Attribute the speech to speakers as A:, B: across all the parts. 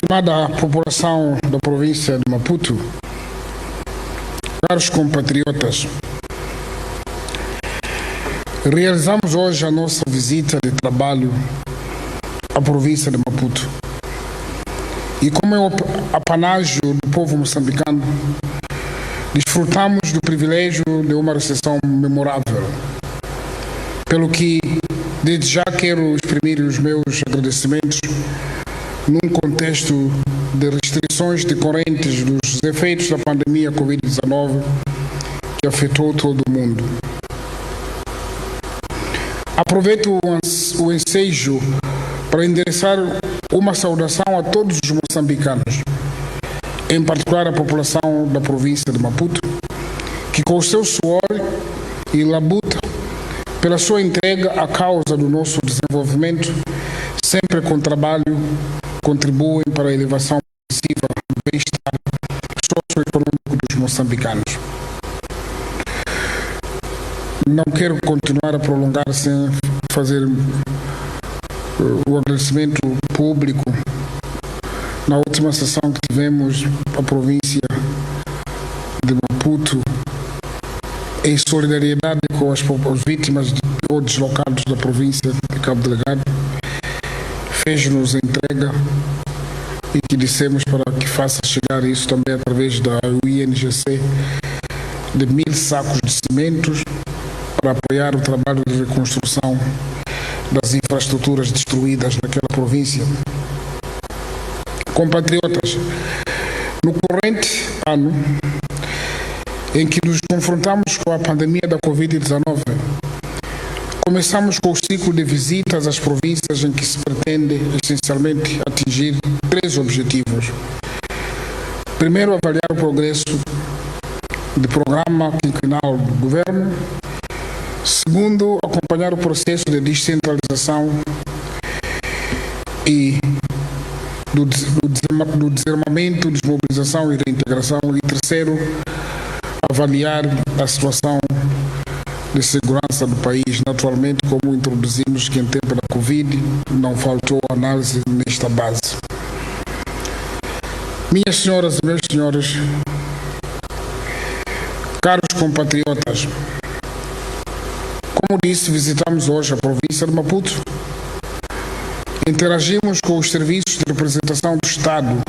A: Estimada população da província de Maputo, caros compatriotas, realizamos hoje a nossa visita de trabalho à província de Maputo. E como é o apanágio do povo moçambicano, desfrutamos do privilégio de uma recepção memorável. Pelo que, desde já, quero exprimir os meus agradecimentos num contexto de restrições decorrentes dos efeitos da pandemia Covid-19 que afetou todo o mundo. Aproveito o ensejo para endereçar uma saudação a todos os moçambicanos, em particular a população da província de Maputo, que com o seu suor e labuta pela sua entrega à causa do nosso desenvolvimento, sempre com trabalho, contribuem para a elevação progressiva do bem-estar socioeconômico dos moçambicanos. Não quero continuar a prolongar sem fazer o agradecimento público. Na última sessão que tivemos, a província de Maputo, em solidariedade com as vítimas ou deslocados da província de Cabo Delgado, fez-nos entrega e que dissemos para que faça chegar isso também através da UNGC de 1.000 sacos de cimentos para apoiar o trabalho de reconstrução das infraestruturas destruídas naquela província. Compatriotas, no corrente ano em que nos confrontamos com a pandemia da Covid-19, começamos com o ciclo de visitas às províncias em que se pretende, essencialmente, atingir 3 objetivos. Primeiro, avaliar o progresso do programa quinquenal do governo. Segundo, acompanhar o processo de descentralização e do desarmamento, desmobilização e reintegração. E terceiro, avaliar a situação de segurança do país. Naturalmente, como introduzimos que em tempo da Covid não faltou análise nesta base. Minhas senhoras e meus senhores, caros compatriotas, como disse, visitamos hoje a província de Maputo, interagimos com os serviços de representação do Estado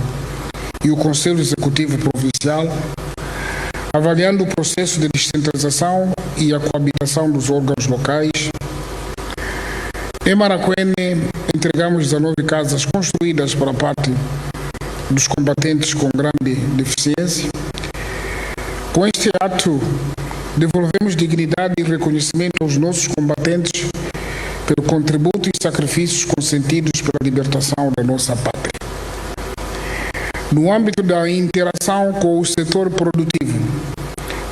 A: e o Conselho Executivo Provincial, avaliando o processo de descentralização e a coabitação dos órgãos locais. Em Maracuene, entregamos 19 casas construídas para a parte dos combatentes com grande deficiência. Com este ato, devolvemos dignidade e reconhecimento aos nossos combatentes pelo contributo e sacrifícios consentidos pela libertação da nossa pátria. No âmbito da interação com o setor produtivo,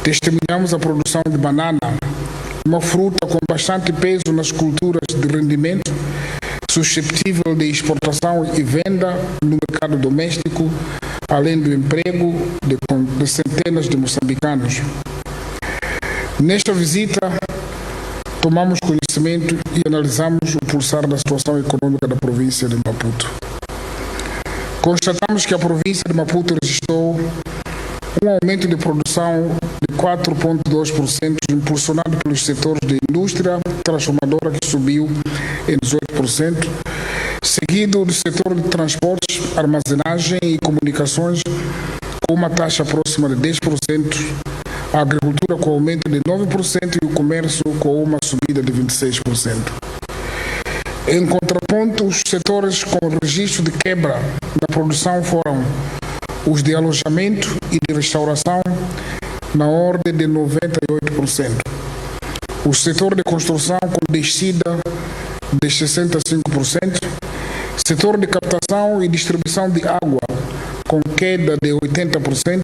A: testemunhamos a produção de banana, uma fruta com bastante peso nas culturas de rendimento, suscetível de exportação e venda no mercado doméstico, além do emprego de centenas de moçambicanos. Nesta visita, tomamos conhecimento e analisamos o pulsar da situação econômica da província de Maputo. Constatamos que a província de Maputo registrou um aumento de produção de 4,2%, impulsionado pelos setores de indústria transformadora, que subiu em 18%, seguido do setor de transportes, armazenagem e comunicações, com uma taxa próxima de 10%, a agricultura com aumento de 9% e o comércio com uma subida de 26%. Em contraponto, os setores com registro de quebra na produção foram os de alojamento e de restauração, na ordem de 98%. O setor de construção com descida de 65%, setor de captação e distribuição de água com queda de 80%,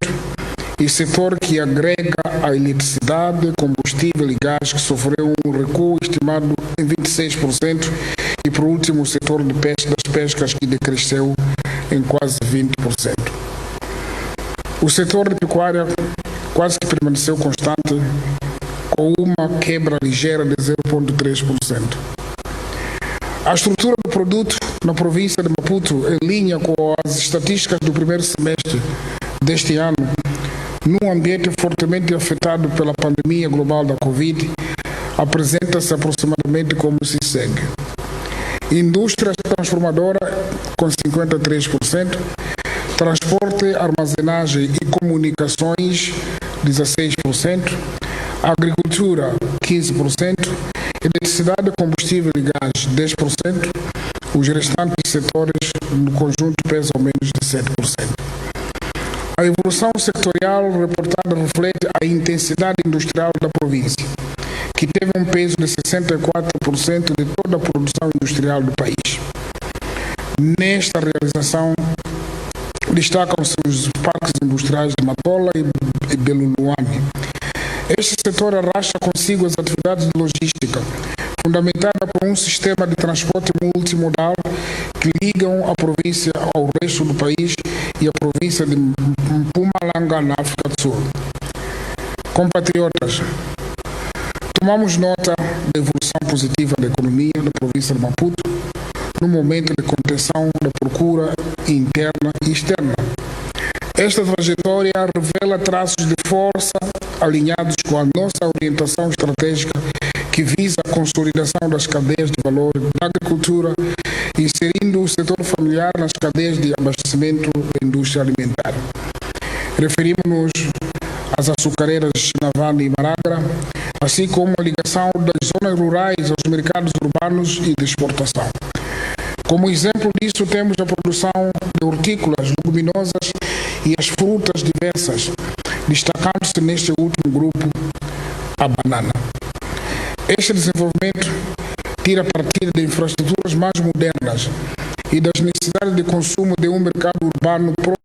A: e setor que agrega a eletricidade, combustível e gás, que sofreu um recuo estimado em 26%, e por último o setor de das pescas, que decresceu em quase 20%. O setor de pecuária quase que permaneceu constante, com uma quebra ligeira de 0,3%. A estrutura do produto na província de Maputo, em linha com as estatísticas do primeiro semestre deste ano, num ambiente fortemente afetado pela pandemia global da Covid, apresenta-se aproximadamente como se segue. Indústria transformadora com 53%, transporte, armazenagem e comunicações 16%, agricultura 15%, eletricidade, combustível e gás 10%, os restantes setores no conjunto pesam menos de 7%. A evolução sectorial reportada reflete a intensidade industrial da província, que teve um peso de 64% de toda a produção industrial do país. Nesta realização, destacam-se os parques industriais de Matola e Beluluane. Este setor arrasta consigo as atividades de logística, fundamentada por um sistema de transporte multimodal que ligam a província ao resto do país e a província de Mpumalanga, na África do Sul. Compatriotas, tomamos nota da evolução positiva da economia da província de Maputo no momento de contenção da procura interna e externa. Esta trajetória revela traços de força alinhados com a nossa orientação estratégica que visa a consolidação das cadeias de valor da agricultura, inserindo o setor familiar nas cadeias de abastecimento da indústria alimentar. Referimos-nos às açucareiras de Chinavane e Maragra, assim como a ligação das zonas rurais aos mercados urbanos e de exportação. Como exemplo disso, temos a produção de hortícolas, leguminosas e as frutas diversas, destacando-se neste último grupo a banana. Este desenvolvimento tira partida de infraestruturas mais modernas e das necessidades de consumo de um mercado urbano próximo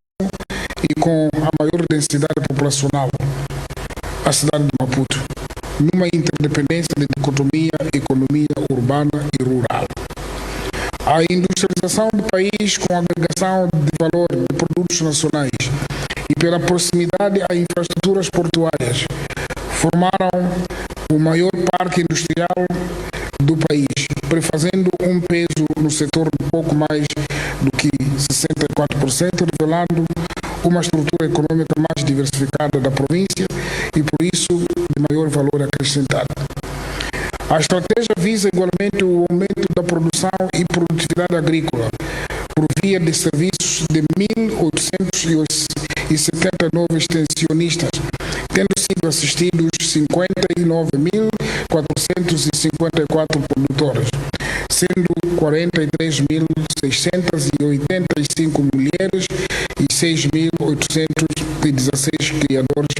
A: e com a maior densidade populacional, a cidade de Maputo, numa interdependência de dicotomia economia urbana e rural. A industrialização do país com a agregação de valor de produtos nacionais e pela proximidade a infraestruturas portuárias formaram o maior parque industrial do país, prefazendo um peso no setor de pouco mais do que 64%, revelando uma estrutura econômica mais diversificada da província e, por isso, de maior valor acrescentado. A estratégia visa igualmente o aumento da produção e produtividade agrícola, por via de serviços de 1.879 extensionistas, tendo sido assistidos 59.454 produtores, sendo 43.685 mulheres e 6.816 criadores,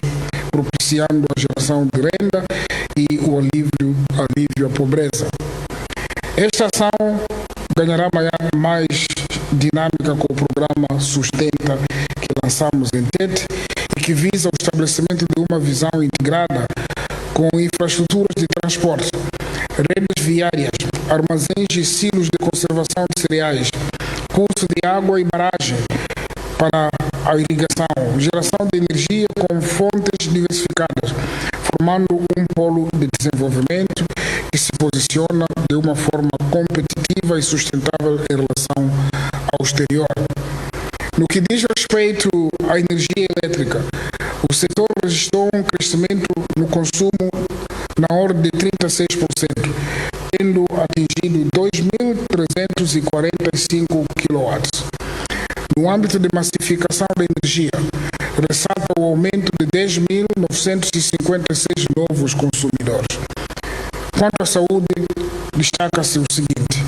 A: propiciando a geração de renda e o alívio à pobreza. Esta ação ganhará mais dinâmica com o programa Sustenta que lançamos em Tete e que visa o estabelecimento de uma visão integrada com infraestruturas de transporte, redes viárias, armazéns e silos de conservação de cereais, curso de água e barragem para a irrigação, geração de energia com fontes diversificadas, formando um polo de desenvolvimento que se posiciona de uma forma competitiva e sustentável em relação ao exterior. No que diz respeito à energia elétrica, o setor registrou um crescimento no consumo na ordem de 36%, tendo atingido 2.345 kW. No âmbito de massificação da energia, ressalta o aumento de 10.956 novos consumidores. Quanto à saúde, destaca-se o seguinte: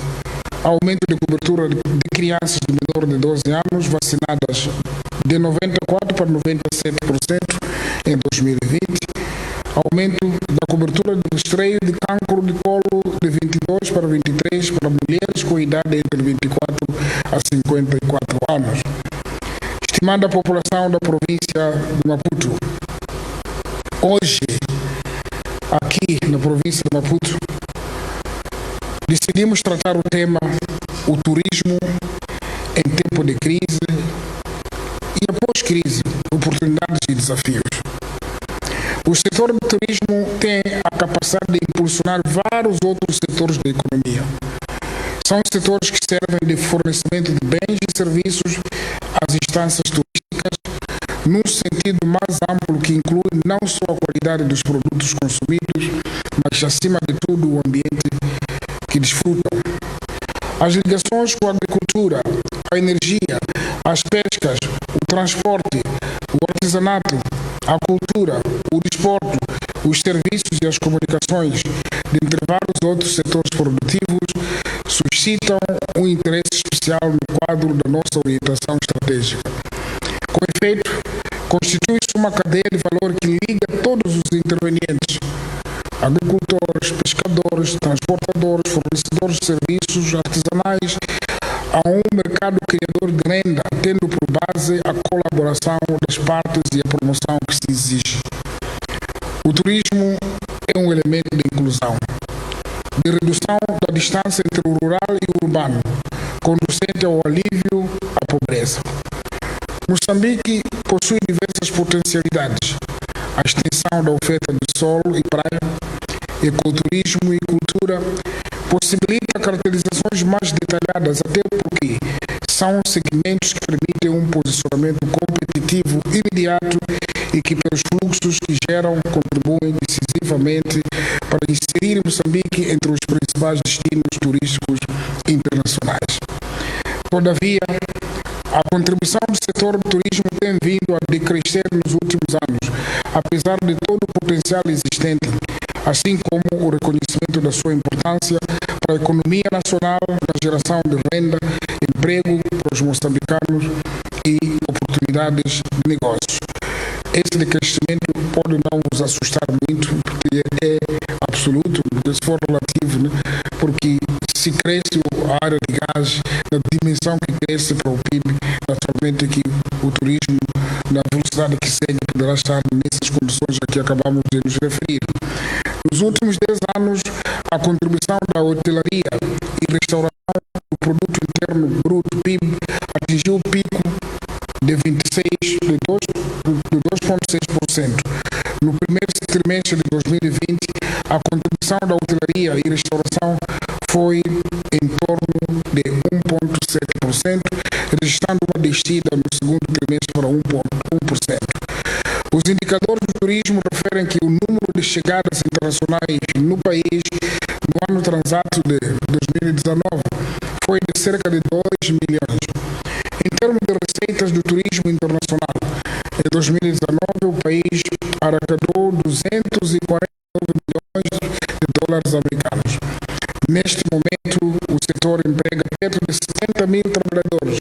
A: aumento de cobertura de crianças de menor de 12 anos vacinadas de 94% para 97% em 2020, aumento da cobertura de rastreio de cancro de colo de 22 para 23 para mulheres com idade entre 24 a 54 anos. Estimada a população da província de Maputo, hoje, aqui na província de Maputo, decidimos tratar o tema o turismo em tempo de crise e após crise, oportunidades e desafios. O setor do turismo tem a capacidade de impulsionar vários outros setores da economia, São setores que servem de fornecimento de bens e serviços às instâncias turísticas, num sentido mais amplo que inclui não só a qualidade dos produtos consumidos, mas, acima de tudo, o ambiente que desfrutam. As ligações com a agricultura, a energia, as pescas, o transporte, o artesanato, a cultura, o desporto, os serviços e as comunicações, dentre vários outros setores produtivos, suscitam um interesse especial no quadro da nossa orientação estratégica. Com efeito, constitui-se uma cadeia de valor que liga todos os intervenientes: agricultores, pescadores, transportadores, fornecedores de serviços artesanais, a um mercado criador de renda, tendo por base a colaboração das partes e a promoção que se exige. O turismo é um elemento de inclusão, de redução da distância entre o rural e o urbano, conducente ao alívio à pobreza. Moçambique possui diversas potencialidades: a extensão da oferta de solo e praia, ecoturismo e cultura, possibilita caracterizações mais detalhadas, até porque são segmentos que permitem um posicionamento competitivo imediato e que, pelos fluxos que geram, contribuem decisivamente para inserir Moçambique entre os principais destinos turísticos internacionais. Todavia, a contribuição do setor do turismo tem vindo a decrescer nos últimos anos, apesar de todo o potencial existente, assim como o reconhecimento da sua importância para a economia nacional, na geração de renda, emprego para os moçambicanos e oportunidades de negócios. Esse decrescimento pode não nos assustar muito, porque é absoluto, se for relativo, né? Porque se cresce a área de gás, na dimensão que cresce para o PIB, naturalmente que o turismo, na velocidade que segue, poderá estar nessas condições a que acabamos de nos referir. Nos últimos 10 anos, a contribuição da hotelaria e restauração do produto interno bruto PIB atingiu o pico de 2,6%. No primeiro trimestre de 2020, a contribuição da hotelaria e restauração foi em torno de 1,7%, registrando uma descida no segundo trimestre para 1,1%. Os indicadores do turismo referem que o número de chegadas internacionais no país no ano transato de 2019 foi de cerca de 2 milhões. Em termos de receitas do turismo internacional, em 2019 o país arrecadou 249 milhões de dólares americanos. Neste momento, o setor emprega perto de 70 mil trabalhadores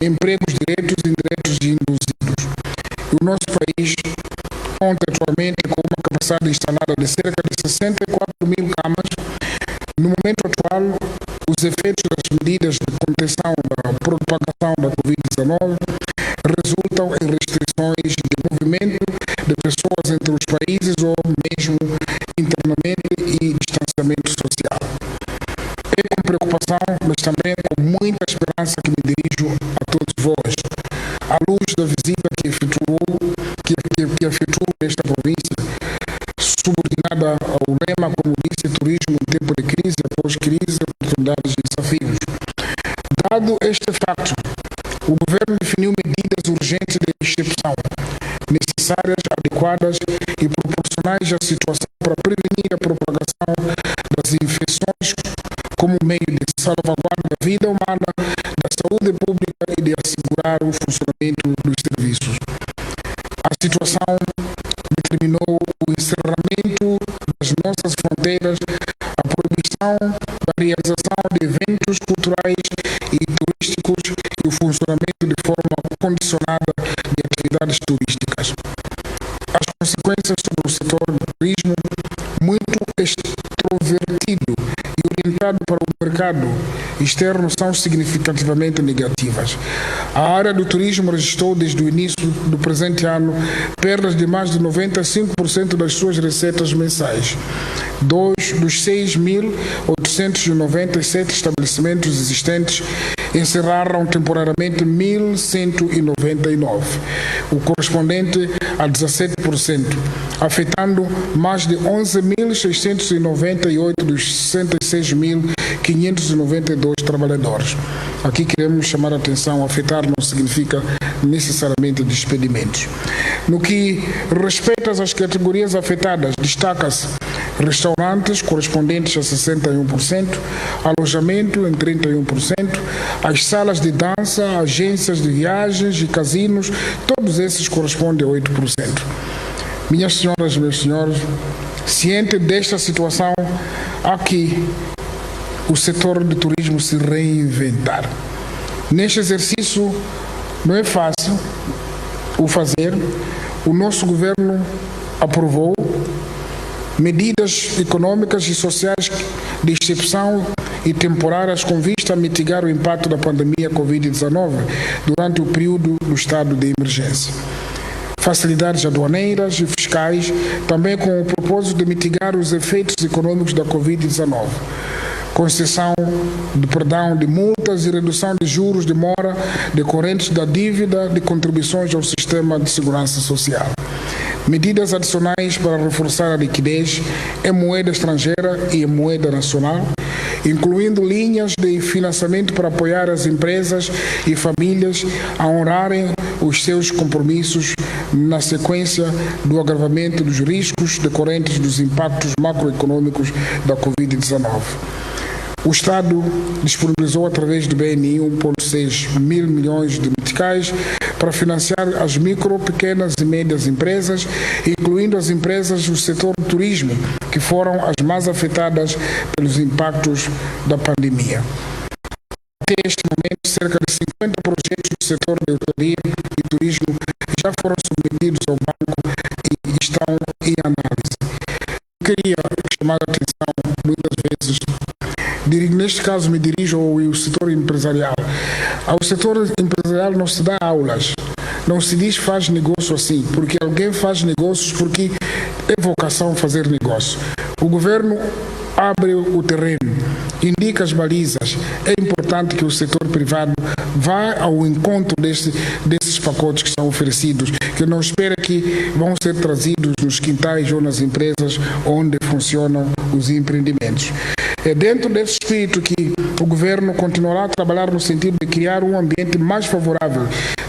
A: em empregos diretos, indiretos e induzidos. E o nosso país conta atualmente com uma capacidade instalada de cerca de 64 mil camas. No momento atual, os efeitos das medidas de contenção da propagação da Covid-19 resultam em restrições de movimento de pessoas entre os países ou mesmo internamente e distanciamento social. É com preocupação, mas também com muita esperança que me dirijo a todos vós, à luz da visita que efetuou nesta província, subordinada ao lema, como disse, turismo em tempo de crise, após crise, oportunidades e desafios. Dado este facto, o governo definiu medidas urgentes de excepção, necessárias, adequadas e proporcionais à situação para prevenir a propagação das infecções como meio de salvaguarda da vida humana, da saúde pública e de assegurar o funcionamento dos serviços. A situação determinou o encerramento das nossas fronteiras, a proibição da realização de eventos culturais e turísticos e o funcionamento de forma condicionada de atividades turísticas. As consequências sobre o setor do turismo, muito extrovertido e orientado para o mercado externo, são significativamente negativas. A área do turismo registrou desde o início do presente ano perdas de mais de 95% das suas receitas mensais. Dos 6.897 estabelecimentos existentes, encerraram temporariamente 1.199, o correspondente a 17%, afetando mais de 11.698 dos 66.000 592 trabalhadores. Aqui queremos chamar a atenção: afetar não significa necessariamente despedimentos. No que respeita às categorias afetadas, destaca-se restaurantes, correspondentes a 61%, alojamento em 31%, as salas de dança, agências de viagens e casinos, todos esses correspondem a 8%. Minhas senhoras e meus senhores, ciente desta situação, há que o setor de turismo se reinventar. Neste exercício não é fácil o fazer. O nosso governo aprovou medidas econômicas e sociais de excepção e temporárias com vista a mitigar o impacto da pandemia Covid-19 durante o período do estado de emergência. Facilidades aduaneiras e fiscais, também com o propósito de mitigar os efeitos econômicos da Covid-19. Concessão de perdão de multas e redução de juros de mora decorrentes da dívida de contribuições ao sistema de segurança social. Medidas adicionais para reforçar a liquidez em moeda estrangeira e em moeda nacional, incluindo linhas de financiamento para apoiar as empresas e famílias a honrarem os seus compromissos na sequência do agravamento dos riscos decorrentes dos impactos macroeconômicos da Covid-19. O Estado disponibilizou através do BNI 1,6 mil milhões de meticais para financiar as micro, pequenas e médias empresas, incluindo as empresas do setor do turismo, que foram as mais afetadas pelos impactos da pandemia. Até este momento, cerca de 50 projetos do setor de hotelaria e turismo já foram submetidos ao banco e estão em análise. Eu queria chamar a atenção, muitas vezes, neste caso me dirijo ao setor empresarial. Ao setor empresarial não se dá aulas, não se diz faz negócio assim, porque alguém faz negócios porque é vocação fazer negócio. O governo abre o terreno, indica as balizas. É importante que o setor privado vá ao encontro desses pacotes que são oferecidos, que não espera que vão ser trazidos nos quintais ou nas empresas onde funcionam os empreendimentos. É dentro desse espírito que o governo continuará a trabalhar no sentido de criar um ambiente mais favorável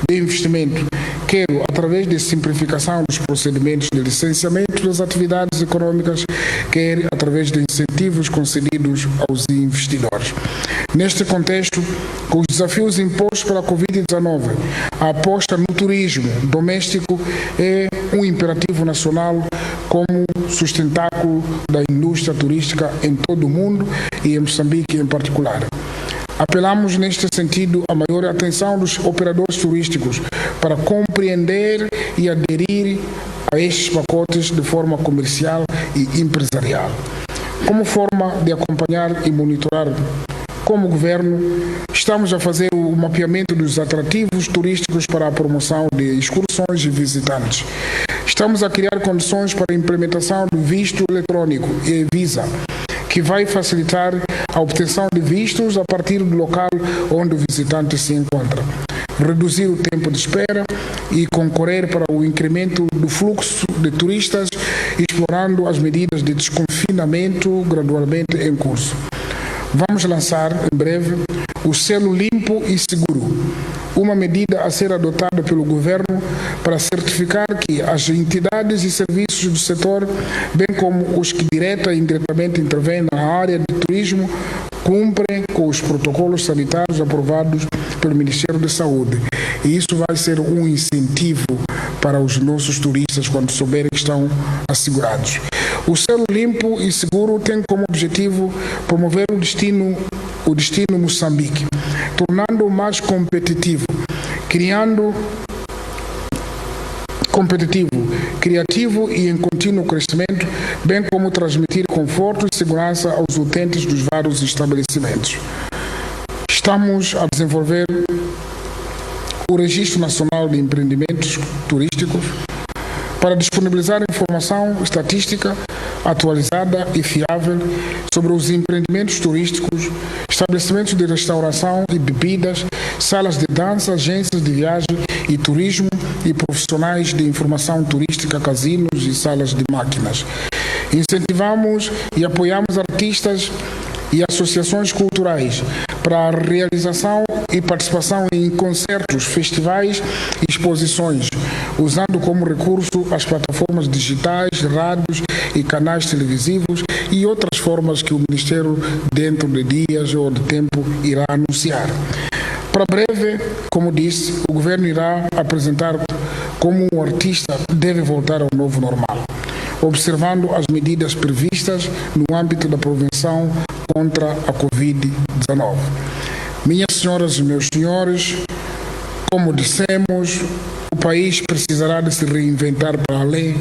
A: de investimento, quer através de simplificação dos procedimentos de licenciamento das atividades econômicas, quer através de incentivos concedidos aos investidores. Neste contexto, com os desafios impostos pela Covid-19, a aposta no turismo doméstico é um imperativo nacional como sustentáculo da indústria turística em todo o mundo e em Moçambique em particular. Apelamos neste sentido a maior atenção dos operadores turísticos para compreender e aderir a estes pacotes de forma comercial e empresarial. Como forma de acompanhar e monitorar, como governo, estamos a fazer o mapeamento dos atrativos turísticos para a promoção de excursões e visitantes. Estamos a criar condições para a implementação do visto eletrônico e Visa, que vai facilitar a obtenção de vistos a partir do local onde o visitante se encontra, reduzir o tempo de espera e concorrer para o incremento do fluxo de turistas, explorando as medidas de desconfinamento gradualmente em curso. Vamos lançar, em breve, o selo limpo e seguro, uma medida a ser adotada pelo governo para certificar que as entidades e serviços do setor, bem como os que direta e indiretamente intervêm na área de turismo, cumprem com os protocolos sanitários aprovados pelo Ministério da Saúde. E isso vai ser um incentivo para os nossos turistas quando souberem que estão assegurados. O selo limpo e seguro tem como objetivo promover o destino Moçambique, tornando-o mais competitivo, criativo e em contínuo crescimento, bem como transmitir conforto e segurança aos utentes dos vários estabelecimentos. Estamos a desenvolver o Registro Nacional de Empreendimentos Turísticos para disponibilizar informação estatística atualizada e fiável sobre os empreendimentos turísticos, estabelecimentos de restauração e bebidas, salas de dança, agências de viagem e turismo e profissionais de informação turística, casinos e salas de máquinas. Incentivamos e apoiamos artistas e associações culturais para a realização e participação em concertos, festivais e exposições, usando como recurso as plataformas digitais, rádios e canais televisivos e outras formas que o Ministério, dentro de dias ou de tempo, irá anunciar. Para breve, como disse, o Governo irá apresentar como um artista deve voltar ao novo normal, observando as medidas previstas no âmbito da prevenção contra a Covid-19. Minhas senhoras e meus senhores, como dissemos, o país precisará de se reinventar para além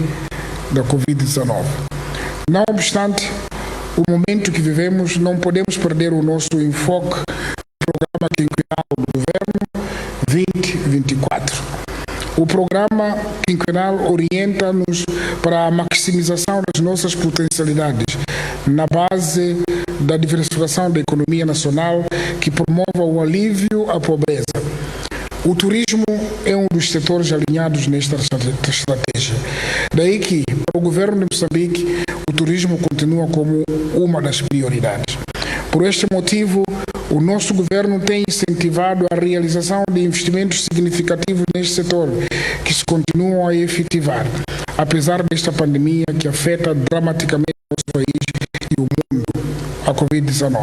A: da Covid-19. Não obstante o momento que vivemos, não podemos perder o nosso enfoque no programa quinquenal do Governo 2024. O programa quinquenal orienta-nos para a maximização das nossas potencialidades na base da diversificação da economia nacional que promova o alívio à pobreza. O turismo é um dos setores alinhados nesta estratégia. Daí que, para o governo de Moçambique, o turismo continua como uma das prioridades. Por este motivo, o nosso governo tem incentivado a realização de investimentos significativos neste setor, que se continuam a efetivar, apesar desta pandemia que afeta dramaticamente o nosso país e o mundo, a Covid-19.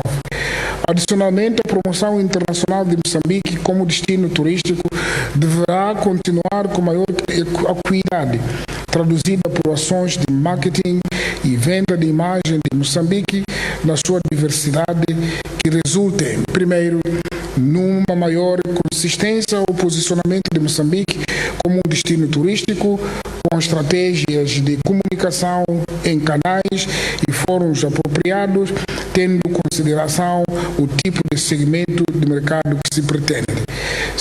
A: Adicionalmente, a promoção internacional de Moçambique como destino turístico deverá continuar com maior acuidade, traduzida por ações de marketing e venda de imagem de Moçambique na sua diversidade, que resultem, primeiro, numa maior consistência ao posicionamento de Moçambique como um destino turístico, com estratégias de comunicação em canais e fóruns apropriados, tendo em consideração o tipo de segmento de mercado que se pretende.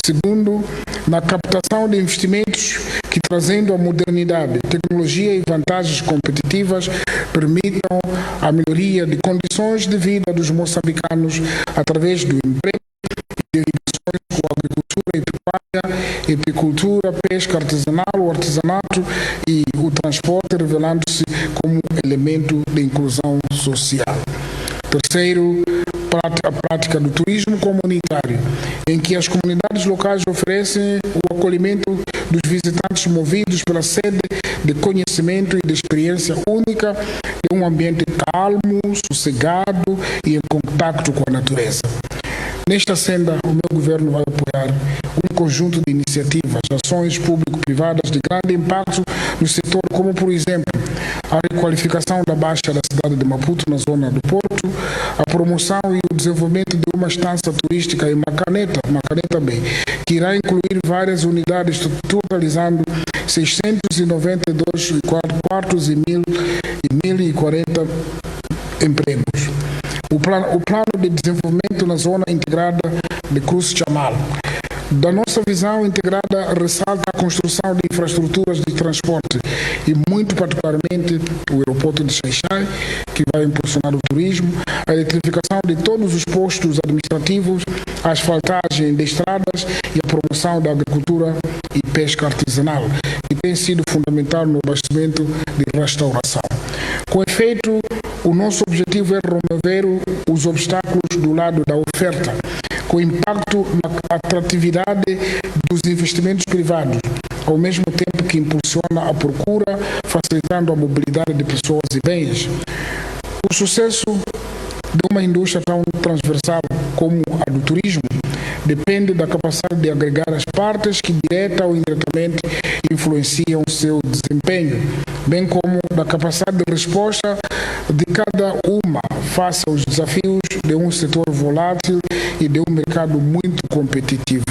A: Segundo, na captação de investimentos que, trazendo a modernidade, tecnologia e vantagens competitivas, permitam a melhoria de condições de vida dos moçambicanos através do emprego e de ligações com a agricultura e pecuária, apicultura, pesca artesanal, o artesanato e o transporte, revelando-se como elemento de inclusão social. Terceiro, a prática do turismo comunitário, em que as comunidades locais oferecem o acolhimento dos visitantes movidos pela sede de conhecimento e de experiência única de um ambiente calmo, sossegado e em contacto com a natureza. Nesta senda, o meu governo vai apoiar um conjunto de iniciativas, ações público-privadas de grande impacto no setor, como, por exemplo, a requalificação da Baixa da cidade de Maputo, na zona do Porto, a promoção e o desenvolvimento de uma estância turística em Macaneta Bay, que irá incluir várias unidades, totalizando 692 quartos e 1.040 empregos. O plano de desenvolvimento na zona integrada de Cruz Chamal. Da nossa visão integrada, ressalta a construção de infraestruturas de transporte e, muito particularmente, o aeroporto de Xai-Xai, que vai impulsionar o turismo, a eletrificação de todos os postos administrativos, a asfaltagem de estradas e a promoção da agricultura e pesca artesanal, que tem sido fundamental no abastecimento de restauração. Com efeito, o nosso objetivo é remover os obstáculos do lado da oferta, com impacto na atratividade dos investimentos privados, ao mesmo tempo que impulsiona a procura, facilitando a mobilidade de pessoas e bens. O sucesso de uma indústria tão transversal como a do turismo depende da capacidade de agregar as partes que, direta ou indiretamente, influenciam o seu desempenho, bem como da capacidade de resposta de cada uma face aos desafios de um setor volátil e de um mercado muito competitivo.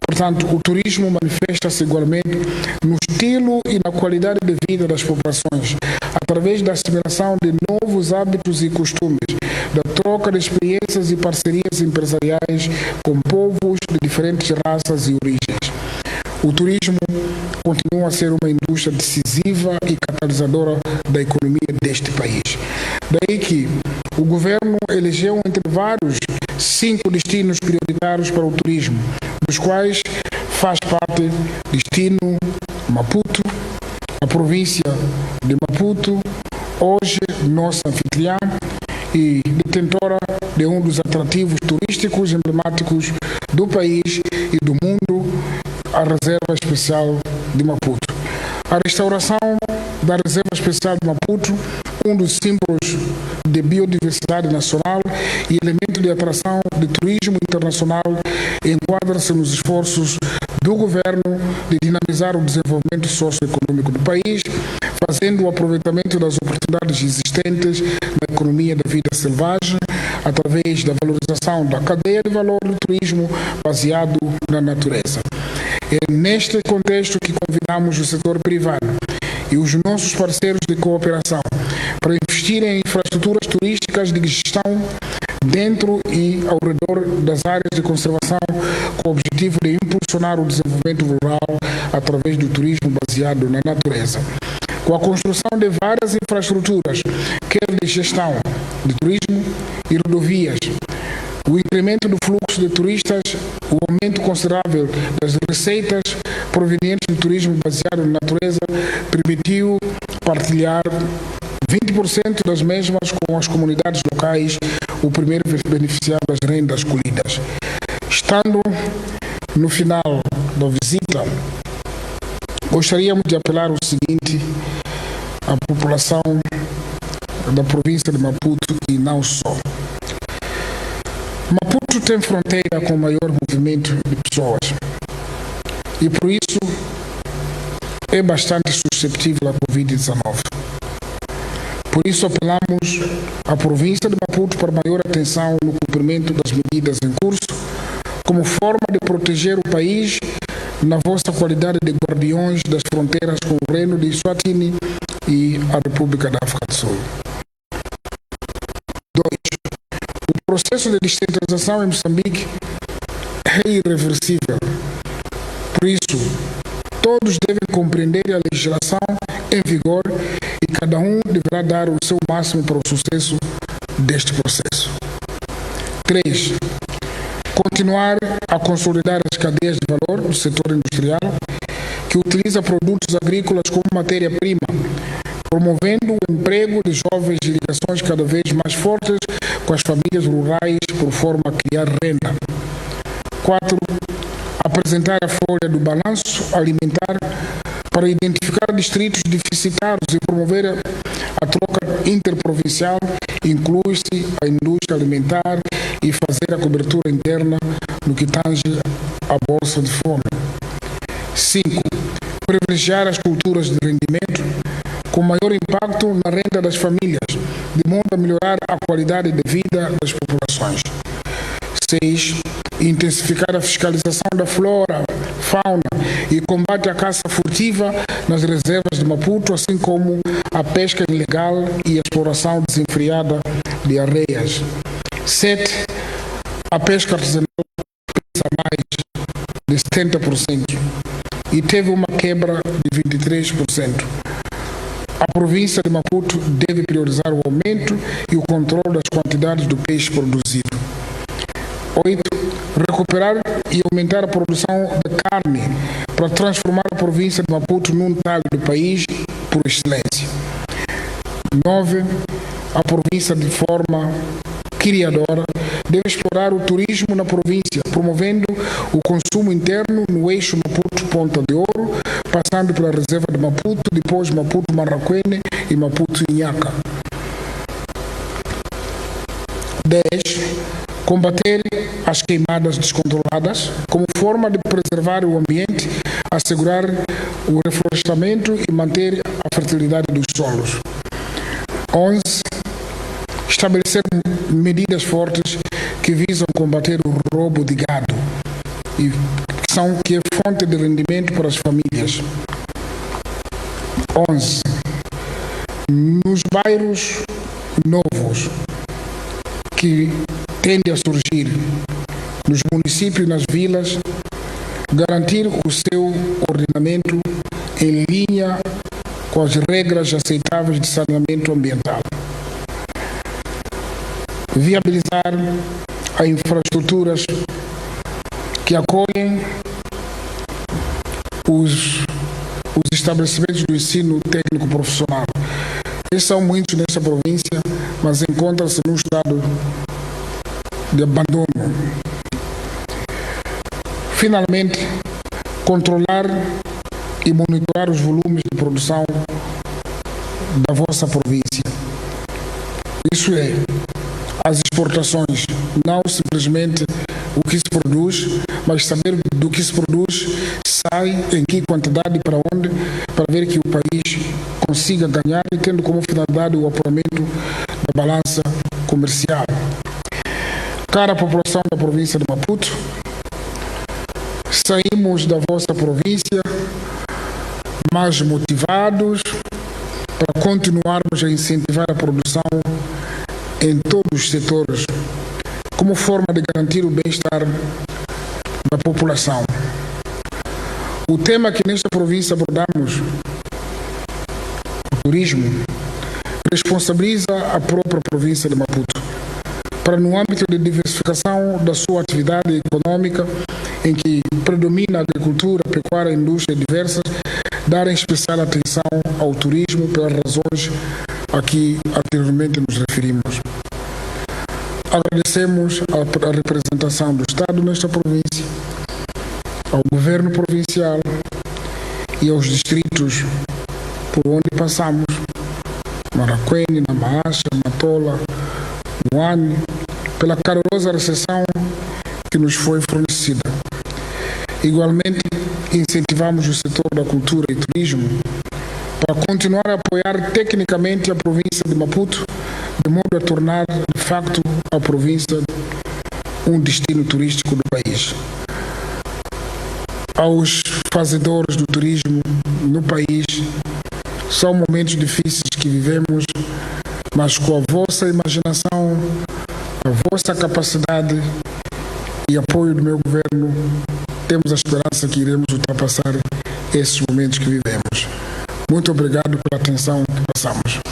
A: Portanto, o turismo manifesta-se igualmente no estilo e na qualidade de vida das populações, através da assimilação de novos hábitos e costumes, da troca de experiências e parcerias empresariais com povos de diferentes raças e origens. O turismo continua a ser uma indústria decisiva e catalisadora da economia deste país. Daí que o governo elegeu, entre vários, 5 destinos prioritários para o turismo, dos quais faz parte destino Maputo, a província de Maputo, hoje nossa anfitriã, e detentora de um dos atrativos turísticos emblemáticos do país e do mundo, a Reserva Especial de Maputo. A restauração da Reserva Especial de Maputo, um dos símbolos de biodiversidade nacional e elemento de atração de turismo internacional, enquadra-se nos esforços do governo de dinamizar o desenvolvimento socioeconômico do país, fazendo o aproveitamento das oportunidades existentes na economia da vida selvagem, através da valorização da cadeia de valor do turismo baseado na natureza. É neste contexto que convidamos o setor privado e os nossos parceiros de cooperação para investir em infraestruturas turísticas de gestão dentro e ao redor das áreas de conservação, com o objetivo de impulsionar o desenvolvimento rural através do turismo baseado na natureza. Com a construção de várias infraestruturas, quer de gestão de turismo e rodovias, o incremento do fluxo de turistas, o aumento considerável das receitas provenientes do turismo baseado na natureza, permitiu partilhar 20% das mesmas com as comunidades locais, o primeiro beneficiário das rendas colhidas. Estando no final da visita, gostaríamos de apelar o seguinte à população da província de Maputo e não só. Maputo tem fronteira com o maior movimento de pessoas e por isso é bastante suscetível à Covid-19. Por isso apelamos à província de Maputo para maior atenção no cumprimento das medidas em curso, como forma de proteger o país na vossa qualidade de guardiões das fronteiras com o Reino de Eswatini e a República da África do Sul. 2. O processo de descentralização em Moçambique é irreversível. Por isso, todos devem compreender a legislação em vigor e cada um deverá dar o seu máximo para o sucesso deste processo. 3. Continuar a consolidar as cadeias de valor do setor industrial que utiliza produtos agrícolas como matéria-prima, promovendo o emprego de jovens e ligações cada vez mais fortes com as famílias rurais por forma a criar renda. 4. Apresentar a folha do balanço alimentar para identificar distritos deficitários e promover a troca interprovincial, inclui-se a indústria alimentar e fazer a cobertura interna no que tange à bolsa de fome. 5. Privilegiar as culturas de rendimento com maior impacto na renda das famílias, de modo a melhorar a qualidade de vida das populações. 6. Intensificar a fiscalização da flora, fauna e combate à caça furtiva nas reservas de Maputo, assim como a pesca ilegal e a exploração desenfreada de areias. 7. A pesca artesanal pesa mais de 70% e teve uma quebra de 23%. A província de Maputo deve priorizar o aumento e o controle das quantidades do peixe produzido. 8. Recuperar e aumentar a produção de carne para transformar a província de Maputo num talho do país por excelência. 9. A província, de forma criadora, deve explorar o turismo na província, promovendo o consumo interno no eixo Maputo-Ponta de Ouro, passando pela reserva de Maputo, depois Maputo-Marraquene e Maputo-Inhaca. 10. Combater as queimadas descontroladas como forma de preservar o ambiente, assegurar o reflorestamento e manter a fertilidade dos solos. 11. Estabelecer medidas fortes que visam combater o roubo de gado, que é fonte de rendimento para as famílias. 11. Nos bairros novos que tendem a surgir nos municípios e nas vilas, garantir o seu ordenamento em linha com as regras aceitáveis de saneamento ambiental. Viabilizar as infraestruturas que acolhem os estabelecimentos do ensino técnico profissional. Esses são muitos nessa província, mas encontra-se num estado de abandono. Finalmente, controlar e monitorar os volumes de produção da vossa província. Isso é, as exportações, não simplesmente o que se produz, mas saber do que se produz, sai, em que quantidade e para onde, para ver que o país consiga ganhar e tendo como finalidade o apuramento da balança comercial. Cara população da província de Maputo, saímos da vossa província mais motivados para continuarmos a incentivar a produção em todos os setores, como forma de garantir o bem-estar da população. O tema que nesta província abordamos, o turismo, responsabiliza a própria província de Maputo, para no âmbito de diversificação da sua atividade econômica, em que predomina a agricultura, a pecuária e a indústria diversas, dar em especial atenção ao turismo pelas razões a que anteriormente nos referimos. Agradecemos a representação do Estado nesta província, ao governo provincial e aos distritos por onde passamos, Maraquene, Namaacha, Matola, Moane, pela calorosa recepção que nos foi fornecida. Igualmente, incentivamos o setor da cultura e turismo para continuar a apoiar tecnicamente a província de Maputo, de modo a tornar, de facto, a província um destino turístico do país. Aos fazedores do turismo no país, são momentos difíceis que vivemos, mas com a vossa imaginação, a vossa capacidade e apoio do meu governo, temos a esperança que iremos ultrapassar esses momentos que vivemos. Muito obrigado pela atenção que passamos.